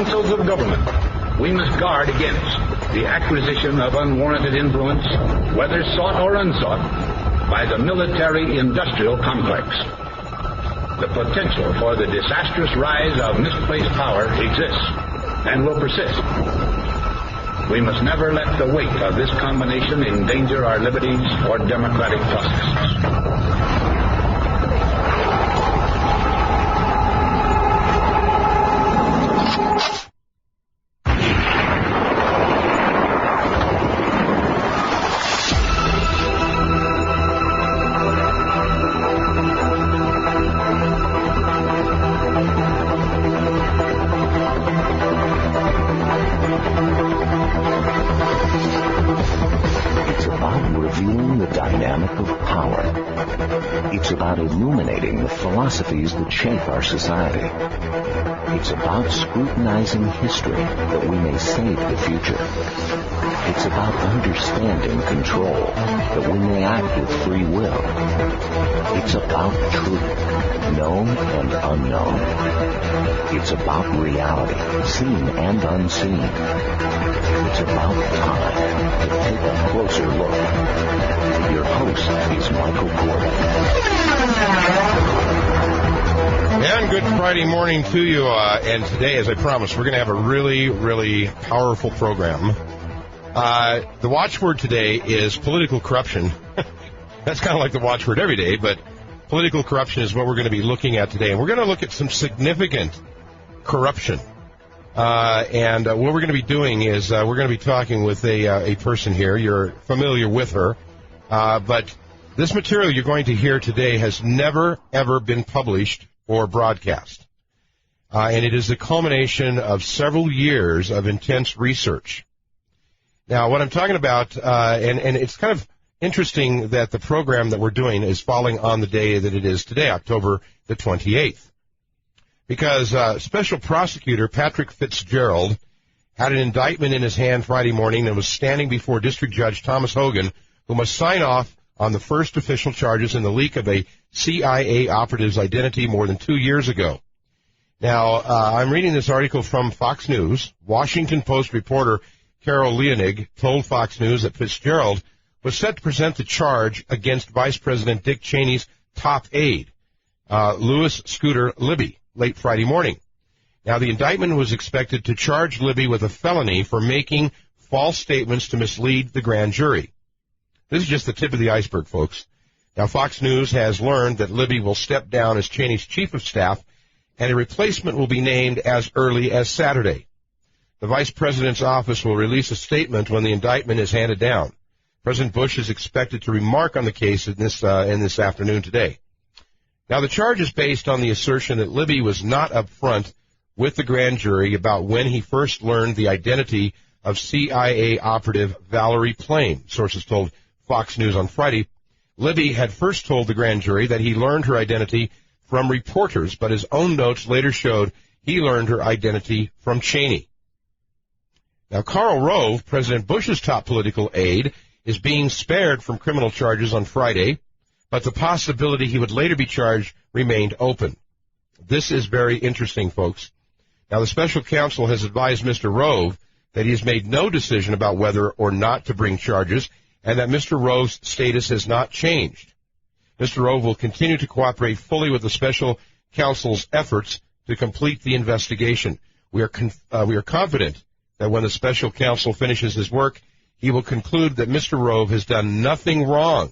councils of government, we must guard against the acquisition of unwarranted influence, whether sought or unsought, by the military-industrial complex. The potential for the disastrous rise of misplaced power exists and will persist. We must never let the weight of this combination endanger our liberties or democratic processes. It's about illuminating the philosophies that shape our society. It's about scrutinizing history that we may save the future. It's about understanding control that we may act with free will. It's about truth, known and unknown. It's about reality, seen and unseen. It's about time to take a closer look. Your host is Michael Corbin. And good Friday morning to you. And today, as I promised, we're going to have a really, really powerful program. The watchword today is political corruption. That's kind of like the watchword every day, but political corruption is what we're going to be looking at today. And we're going to look at some significant corruption. And what we're going to be doing is we're going to be talking with a person here. You're familiar with her. But this material you're going to hear today has never, ever been published or broadcast. And it is the culmination of several years of intense research. Now, what I'm talking about, and it's kind of interesting that the program that we're doing is falling on the day that it is today, October the 28th. Because Special Prosecutor Patrick Fitzgerald had an indictment in his hand Friday morning and was standing before District Judge Thomas Hogan, who must sign off on the first official charges in the leak of a CIA operative's identity more than 2 years ago. Now, I'm reading this article from Fox News. Washington Post reporter Carol Leonig told Fox News that Fitzgerald was set to present the charge against Vice President Dick Cheney's top aide, Louis Scooter Libby, late Friday morning. Now, the indictment was expected to charge Libby with a felony for making false statements to mislead the grand jury. This is just the tip of the iceberg, folks. Now, Fox News has learned that Libby will step down as Cheney's chief of staff, and a replacement will be named as early as Saturday. The vice president's office will release a statement when the indictment is handed down. President Bush is expected to remark on the case in this afternoon today. Now, the charge is based on the assertion that Libby was not upfront with the grand jury about when he first learned the identity of CIA operative Valerie Plame, sources told Fox News on Friday. Libby had first told the grand jury that he learned her identity from reporters, but his own notes later showed he learned her identity from Cheney. Now, Karl Rove, President Bush's top political aide, is being spared from criminal charges on Friday, but the possibility he would later be charged remained open. This is very interesting, folks. Now, the special counsel has advised Mr. Rove that he has made no decision about whether or not to bring charges, and that Mr. Rove's status has not changed. Mr. Rove will continue to cooperate fully with the special counsel's efforts to complete the investigation. We are confident that when the special counsel finishes his work, he will conclude that Mr. Rove has done nothing wrong.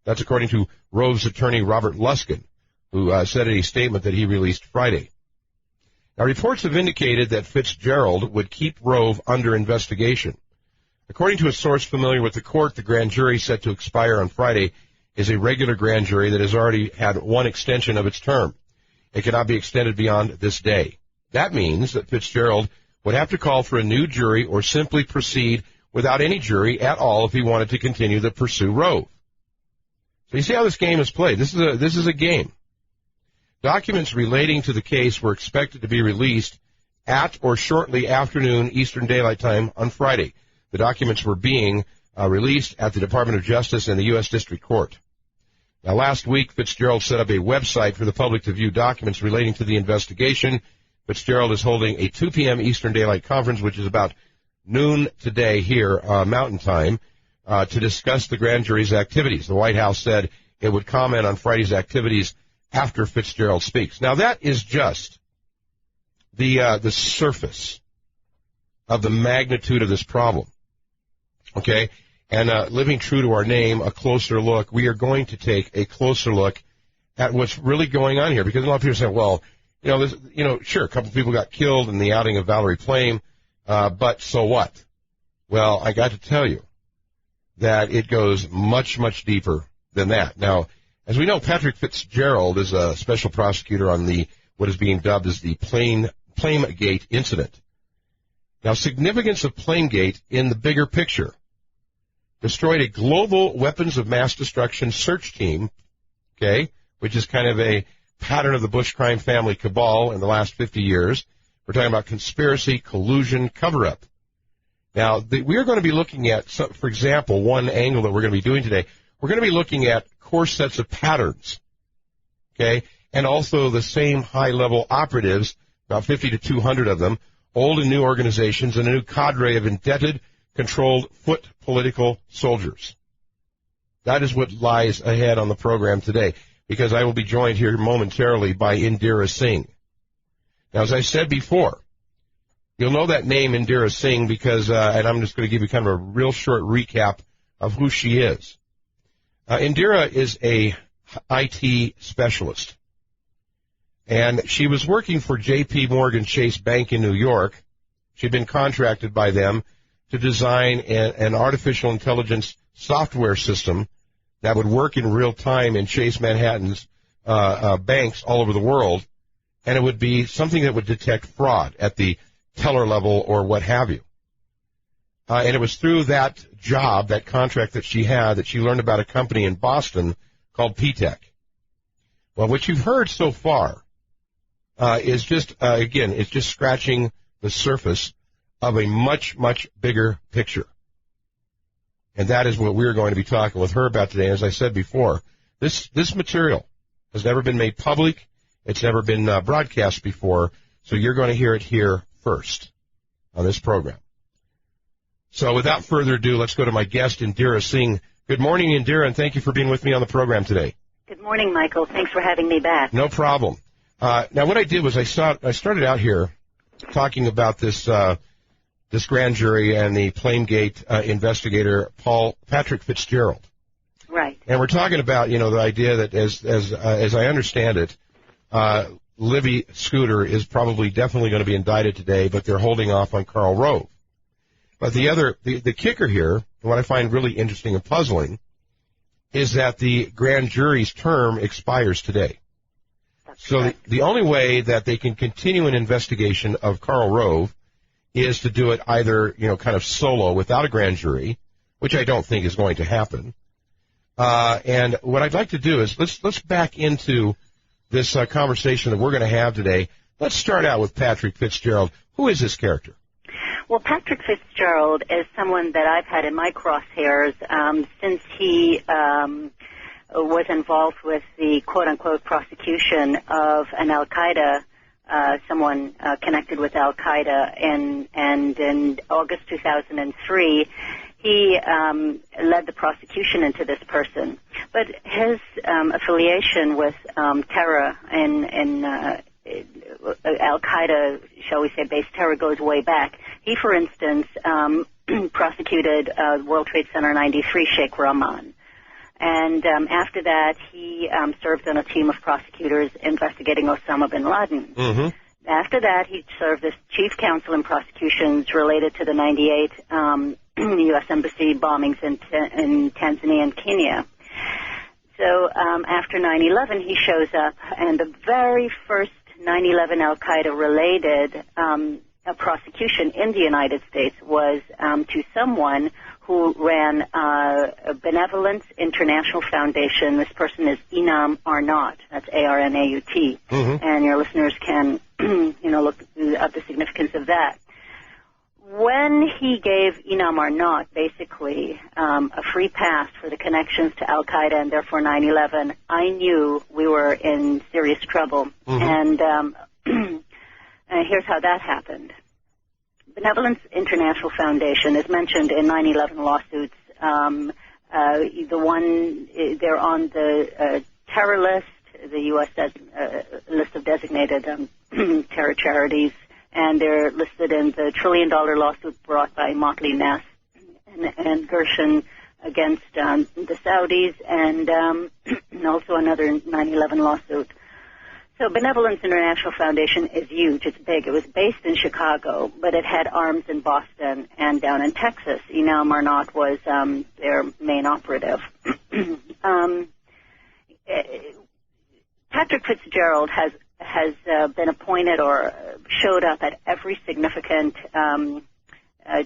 That's according to Rove's attorney, Robert Luskin, who said in a statement that he released Friday. Now, reports have indicated that Fitzgerald would keep Rove under investigation. According to a source familiar with the court, the grand jury set to expire on Friday is a regular grand jury that has already had one extension of its term. It cannot be extended beyond this day. That means that Fitzgerald would have to call for a new jury or simply proceed without any jury at all if he wanted to continue to pursue Rove. So you see how this game is played. This is a game. Documents relating to the case were expected to be released at or shortly after noon Eastern Daylight Time on Friday. The documents were being released at the Department of Justice and the U.S. District Court. Now, last week, Fitzgerald set up a website for the public to view documents relating to the investigation. Fitzgerald is holding a 2 p.m. Eastern Daylight Conference, which is about noon today here, Mountain Time, to discuss the grand jury's activities. The White House said it would comment on Friday's activities after Fitzgerald speaks. Now, that is just the surface of the magnitude of this problem. Okay? And living true to our name, a closer look, we are going to take a closer look at what's really going on here. Because a lot of people say, well, sure, a couple of people got killed in the outing of Valerie Plame, but so what? Well, I got to tell you that it goes much, much deeper than that. Now, as we know, Patrick Fitzgerald is a special prosecutor on what is being dubbed as the Plamegate incident. Now, significance of Plamegate in the bigger picture: destroyed a global weapons of mass destruction search team, okay, which is kind of a pattern of the Bush crime family cabal in the last 50 years. We're talking about conspiracy, collusion, cover-up. Now, we are going to be looking at, for example, one angle that we're going to be doing today. We're going to be looking at core sets of patterns, okay, and also the same high-level operatives, about 50 to 200 of them, old and new organizations, and a new cadre of indebted, controlled foot political soldiers. That is what lies ahead on the program today, because I will be joined here momentarily by Indira Singh. Now, as I said before, you'll know that name, Indira Singh, because, and I'm just going to give you kind of a real short recap of who she is. Indira is a IT specialist, and she was working for J.P. Morgan Chase Bank in New York. She'd been contracted by them to design an artificial intelligence software system that would work in real time in Chase Manhattan's banks all over the world, and it would be something that would detect fraud at the teller level or what have you. And it was through that job, that contract that she had, that she learned about a company in Boston called P-Tech. Well, what you've heard so far is just, again, it's just scratching the surface of a much, much bigger picture. And that is what we're going to be talking with her about today. As I said before, this material has never been made public. It's never been broadcast before, so you're going to hear it here first on this program. So without further ado, let's go to my guest, Indira Singh. Good morning, Indira, and thank you for being with me on the program today. Good morning, Michael. Thanks for having me back. No problem. Now, what I did was I started out here talking about this grand jury and the Plamegate investigator, Patrick Fitzgerald. Right. And we're talking about, the idea that as I understand it, Libby Scooter is definitely going to be indicted today, but they're holding off on Karl Rove. But the kicker here, what I find really interesting and puzzling, is that the grand jury's term expires today. That's so correct. the only way that they can continue an investigation of Karl Rove is to do it either, kind of solo without a grand jury, which I don't think is going to happen. And what I'd like to do is let's back into this conversation that we're going to have today. Let's start out with Patrick Fitzgerald. Who is this character? Well, Patrick Fitzgerald is someone that I've had in my crosshairs since he was involved with the quote-unquote prosecution of an Al-Qaeda, someone connected with Al-Qaeda, and in August 2003, he led the prosecution into this person. But his affiliation with terror and Al-Qaeda, shall we say, base terror goes way back. He, for instance, prosecuted World Trade Center 93, Sheikh Rahman. And after that, he served on a team of prosecutors investigating Osama bin Laden. Mm-hmm. After that, he served as chief counsel in prosecutions related to the 98 U.S. Embassy bombings in Tanzania and Kenya. So after 9/11, he shows up, and the very first 9/11 Al-Qaeda-related prosecution in the United States was to someone who ran a Benevolence International Foundation. This person is Inam Arnaut. That's A-R-N-A-U-T. Mm-hmm. And your listeners can, look up the significance of that. When he gave Inam Arnaut basically a free pass for the connections to Al-Qaeda and therefore 9/11, I knew we were in serious trouble. Mm-hmm. And here's how that happened. Benevolence International Foundation is mentioned in 9/11 lawsuits. They're on the terror list, the U.S. List of designated terror charities, and they're listed in the $1 trillion lawsuit brought by Motley Ness and Gershon against the Saudis, and also another 9/11 lawsuit. So Benevolence International Foundation is huge. It's big. It was based in Chicago, but it had arms in Boston and down in Texas. Inal Marnot was their main operative. Patrick Fitzgerald has been appointed or showed up at every significant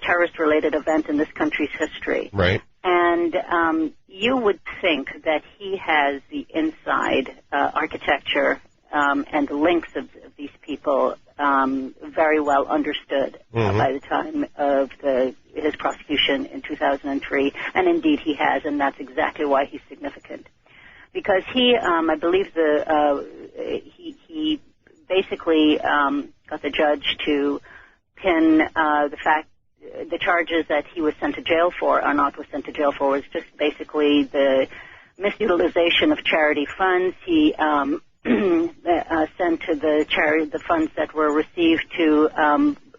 terrorist-related event in this country's history. Right. And you would think that he has the inside architecture and the links of these people very well understood by the time of his prosecution in 2003. And indeed he has, and that's exactly why he's significant. Because he, I believe he basically got the judge to pin the charges that he was sent to jail for, or not was sent to jail for, was just basically the misutilization of charity funds. He sent to the funds that were received to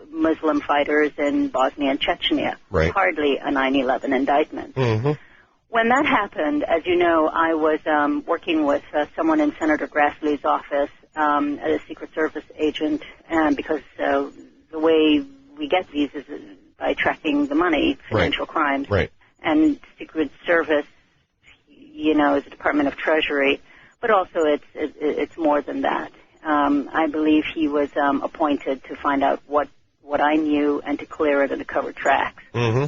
Muslim fighters in Bosnia and Chechnya. Right. Hardly a 9/11 indictment. Mm-hmm. When that happened, as you know, I was working with someone in Senator Grassley's office, a Secret Service agent, because the way we get these is by tracking the money, financial crimes. Right. And Secret Service, is a Department of Treasury, but also it's more than that. I believe he was appointed to find out what I knew and to clear it and to cover tracks. Mm-hmm.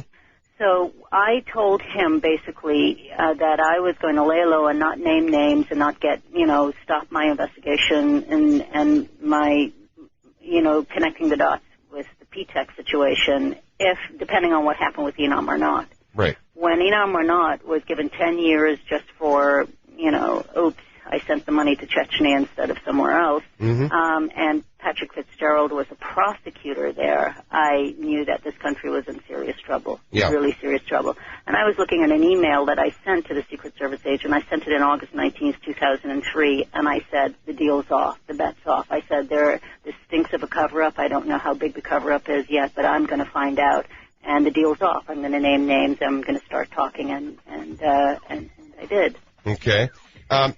So I told him basically that I was going to lay low and not name names and not stop my investigation and my, connecting the dots with the PTEC situation depending on what happened with Inal Marnot. Right. When Inal Marnot was given 10 years just for, oops, I sent the money to Chechnya instead of somewhere else, and Patrick Fitzgerald was a prosecutor there, I knew that this country was in serious trouble, really serious trouble. And I was looking at an email that I sent to the Secret Service agent. I sent it in August 19th, 2003, and I said, the deal's off, the bet's off. I said, this stinks of a cover-up. I don't know how big the cover-up is yet, but I'm going to find out, and the deal's off. I'm going to name names. I'm going to start talking, and I did. Okay.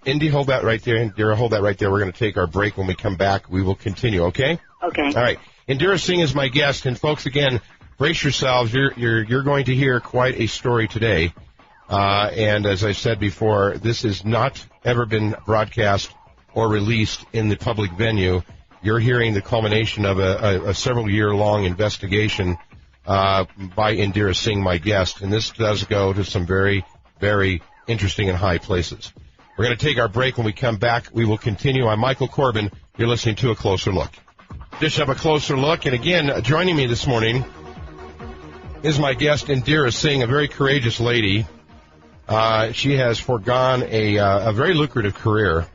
Indy, hold that right there. Indira, hold that right there. We're going to take our break. When we come back, we will continue, okay? Okay. All right. Indira Singh is my guest. And, folks, again, brace yourselves. You're going to hear quite a story today. And as I said before, this has not ever been broadcast or released in the public venue. You're hearing the culmination of a several-year-long investigation by Indira Singh, my guest. And this does go to some very, very interesting and high places. We're going to take our break. When we come back, we will continue. I'm Michael Corbin. You're listening to A Closer Look. Just have a closer look. And again, joining me this morning is my guest, Indira Singh, a very courageous lady. She has foregone a very lucrative career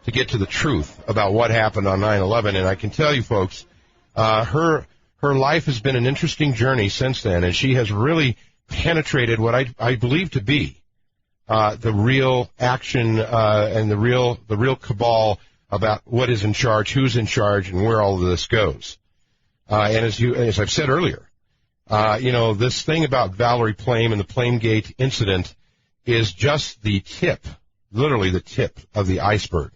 to get to the truth about what happened on 9/11. And I can tell you, folks, her life has been an interesting journey since then, and she has really penetrated what I believe to be the real action and the real cabal about what is in charge, who's in charge, and where all of this goes. And as I've said earlier, this thing about Valerie Plame and the Plamegate incident is just the tip, literally the tip of the iceberg.